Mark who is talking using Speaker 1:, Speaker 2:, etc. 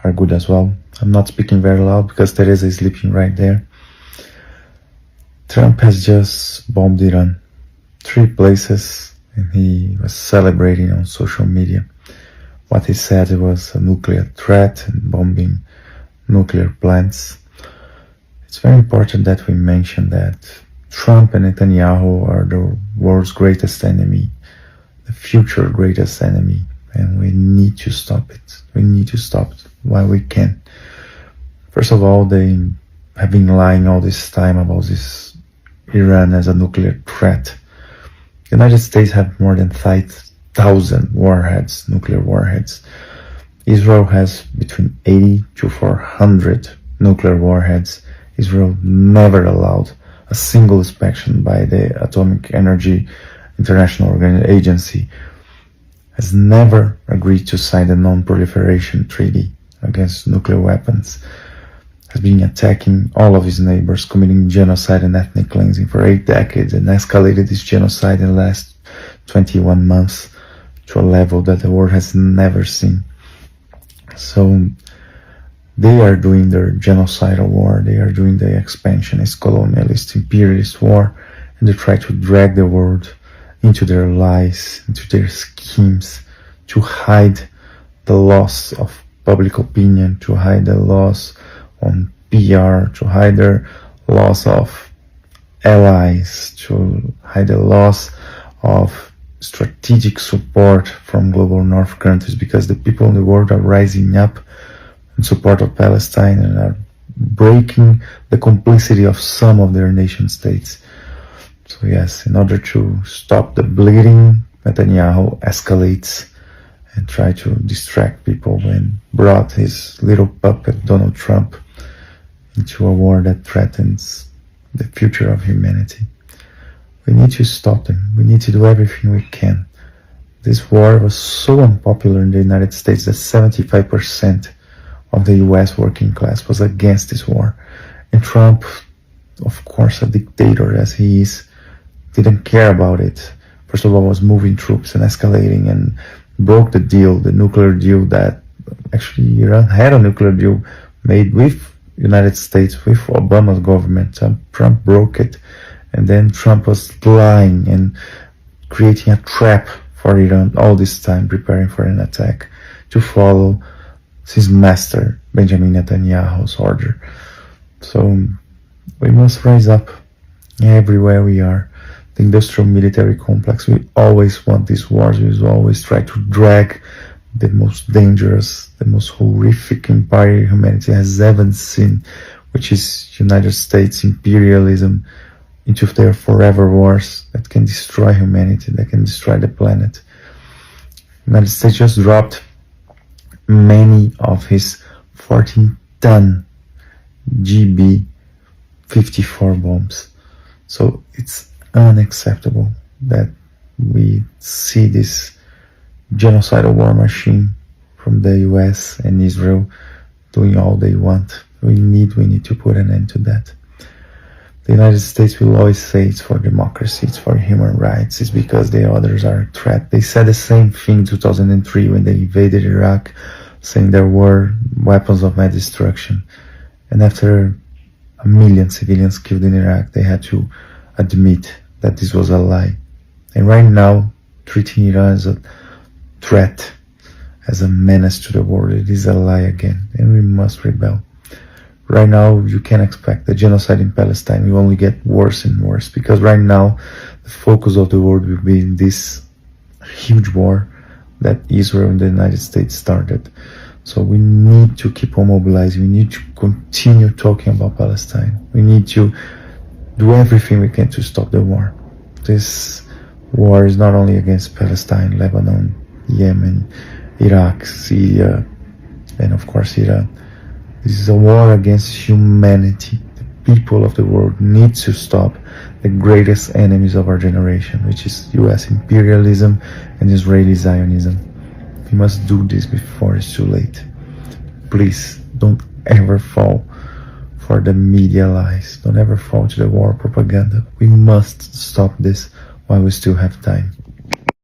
Speaker 1: are good as well. I'm not speaking very loud because Teresa is sleeping right there. Trump has just bombed Iran, 3 places, and he was celebrating on social media. What he said was a nuclear threat and bombing nuclear plants. It's very important that we mention that Trump and Netanyahu are the world's greatest enemy, the future greatest enemy, and we need to stop it. We need to stop it while we can. First of all, they have been lying all this time about this Iran as a nuclear threat. The United States have more than 5,000 warheads, nuclear warheads. Israel has between 80 to 400 nuclear warheads. Israel never allowed a single inspection by the Atomic Energy International Agency, has never agreed to sign the Non-Proliferation Treaty against nuclear weapons, has been attacking all of his neighbors, committing genocide and ethnic cleansing for 8 decades, and escalated this genocide in the last 21 months to a level that the world has never seen. So they are doing their genocidal war, they are doing the expansionist, colonialist, imperialist war, and they try to drag the world into their lies, into their schemes, to hide the loss of public opinion, to hide the loss on PR, to hide their loss of allies, to hide the loss of strategic support from global north countries, because the people in the world are rising up in support of Palestine and are breaking the complicity of some of their nation states. So yes, in order to stop the bleeding, Netanyahu escalates and try to distract people and brought his little puppet Donald Trump into a war that threatens the future of humanity. We need to stop them. We need to do everything we can. This war was so unpopular in the United States that 75% of the US working class was against this war. And Trump, of course, a dictator as he is, didn't care about it. First of all, was moving troops and escalating and broke the deal, the nuclear deal that actually Iran had a nuclear deal made with United States, with Obama's government. Trump broke it, and then Trump was lying and creating a trap for Iran all this time, preparing for an attack to follow his master, Benjamin Netanyahu's order. So we must rise up everywhere we are. The industrial military complex, we always want these wars. We always try to drag the most dangerous, the most horrific empire humanity has ever seen, which is United States imperialism, into their forever wars that can destroy humanity, that can destroy the planet. United States just dropped many of his 14-ton GB-54 bombs. So it's unacceptable that we see this genocidal war machine from the US and Israel doing all they want. We need to put an end to that. The United States will always say it's for democracy, it's for human rights, it's because the others are a threat. They said the same thing in 2003 when they invaded Iraq, saying there were weapons of mass destruction. And after 1 million civilians killed in Iraq, they had to admit that this was a lie. And right now, treating Iran as a threat, as a menace to the world, it is a lie again, and we must rebel. Right now, you can expect the genocide in Palestine will only get worse and worse, because right now, the focus of the world will be in this huge war that Israel and the United States started. So we need to keep on mobilizing. We need to continue talking about Palestine. We need to do everything we can to stop the war. This war is not only against Palestine, Lebanon, Yemen, Iraq, Syria, and of course Iran. This is a war against humanity. The people of the world need to stop the greatest enemies of our generation, which is US imperialism and Israeli Zionism. We must do this before it's too late. Please don't ever fall for the media lies. Don't ever fall to the war propaganda. We must stop this while we still have time.